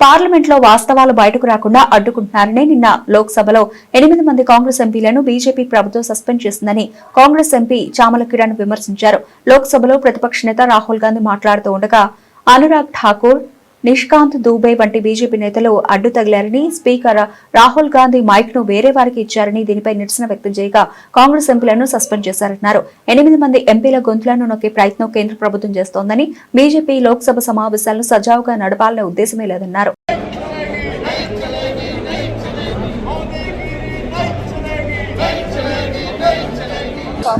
పార్లమెంట్లో వాస్తవాలు బయటకు రాకుండా అడ్డుకుంటున్నారని నిన్న లోక్సభలో 8 మంది కాంగ్రెస్ ఎంపీలను బీజేపీ ప్రభుత్వం సస్పెండ్ చేసిందని కాంగ్రెస్ ఎంపీ చామల కిరణ్ విమర్శించారు. లోక్సభలో ప్రతిపక్ష నేత రాహుల్ గాంధీ మాట్లాడుతూ ఉండగా అనురాగ్ ఠాకూర్, నిష్కాంత్ దూబే వంటి బీజేపీ నేతలు అడ్డు తగిలారని, స్పీకర్ రాహుల్ గాంధీ మైక్ ను వేరే వారికి ఇచ్చారని దీనిపై నిరసన వ్యక్తం చేయగా కాంగ్రెస్ ఎంపీలను సస్పెండ్ చేశారన్నారు. 8 మంది ఎంపీల గొంతులను నొక్కే ప్రయత్నం కేంద్ర ప్రభుత్వం చేస్తోందని, బీజేపీ లోక్సభ సమావేశాలను సజావుగా నడపాలనే ఉద్దేశమే లేదన్నారు.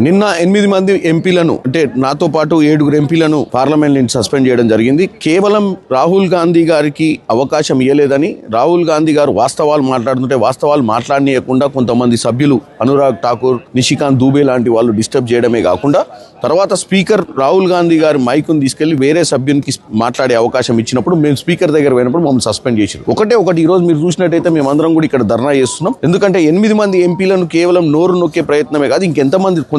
నిన్న 8 మంది ఎంపీలను అంటే నాతో పాటు 7 ఎంపీలను పార్లమెంట్ నుంచి సస్పెండ్ చేయడం జరిగింది. కేవలం రాహుల్ గాంధీ గారికి అవకాశం ఇవ్వలేదని, రాహుల్ గాంధీ గారు వాస్తవాలు మాట్లాడుతుంటే వాస్తవాలు మాట్లాడనీయకుండా కొంతమంది సభ్యులు అనురాగ్ ఠాకూర్, నిషికాంత్ దూబే లాంటి వాళ్ళు డిస్టర్బ్ చేయడమే కాకుండా తర్వాత స్పీకర్ రాహుల్ గాంధీ గారి మైకును తీసుకెళ్లి వేరే సభ్యునికి మాట్లాడే అవకాశం ఇచ్చినప్పుడు మేము స్పీకర్ దగ్గర పోయినప్పుడు మమ్మల్ని సస్పెండ్ చేశారు. ఒకటి ఈ రోజు మీరు చూసినట్టయితే మేమందరం కూడా ఇక్కడ ధర్నా చేస్తున్నాం. ఎందుకంటే 8 మంది ఎంపీలను కేవలం నోరు నొక్కే ప్రయత్నమే కాదు,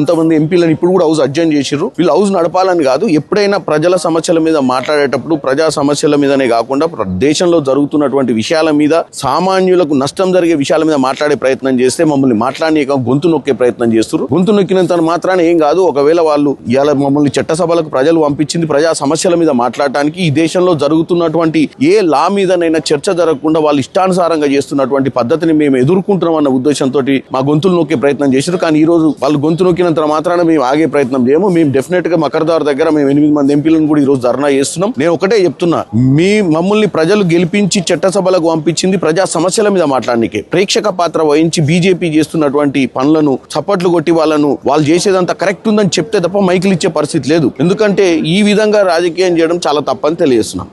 కొంతమంది ఎంపీలను ఇప్పుడు కూడా హౌస్ అడ్జర్న్ చేసిర్రు. వీళ్ళు హౌస్ నడపాలని కాదు, ఎప్పుడైనా ప్రజల సమస్యల మీద మాట్లాడేటప్పుడు ప్రజా సమస్యల మీదనే కాకుండా దేశంలో జరుగుతున్నటువంటి విషయాల మీద, సామాన్యులకు నష్టం జరిగే విషయాల మీద మాట్లాడే ప్రయత్నం చేస్తే మమ్మల్ని మాట్లాడనీయక గొంతు నొక్కే ప్రయత్నం చేస్తున్నారు. గొంతు నొక్కినంత మాత్రాన ఏం కాదు. ఒకవేళ వాళ్ళు ఇలా మమ్మల్ని చట్టసభలకు ప్రజలు పంపించింది ప్రజా సమస్యల మీద మాట్లాడటానికి, ఈ దేశంలో జరుగుతున్నటువంటి ఏ లా మీదనైనా చర్చ జరగకుండా వాళ్ళు ఇష్టానుసారంగా చేస్తున్నటువంటి పద్ధతిని మేము ఎదుర్కొంటున్నాం అన్న ఉద్దేశంతో మా గొంతులు నొక్కే ప్రయత్నం చేశారు. కానీ ఈ రోజు వాళ్ళు గొంతు నొక్కినంత మాత్రాన మేము ఆగే ప్రయత్నం చేయము. మేము డెఫినెట్ గా మకర్దార్ దగ్గర మేము 8 మంది ఎంపీలను కూడా ఈ రోజు ధర్నా చేస్తున్నాం. నేను ఒకటే చెప్తున్నా, మమ్మల్ని ప్రజలు గెలిపించి చట్టసభలకు పంపించింది ప్రజా సమస్యల మీద మాట్లాడనికే. ప్రేక్షక పాత్ర వహించి బీజేపీ చేస్తున్నటువంటి పనులను చప్పట్లు కొట్టి వాళ్ళు చేసేదంతా కరెక్ట్ ఉందని చెప్తే తప్ప మైకులు ఇచ్చే పరిస్థితి లేదు. ఎందుకంటే ఈ విధంగా రాజకీయం చేయడం చాలా తప్పని తెలియజేస్తున్నాం.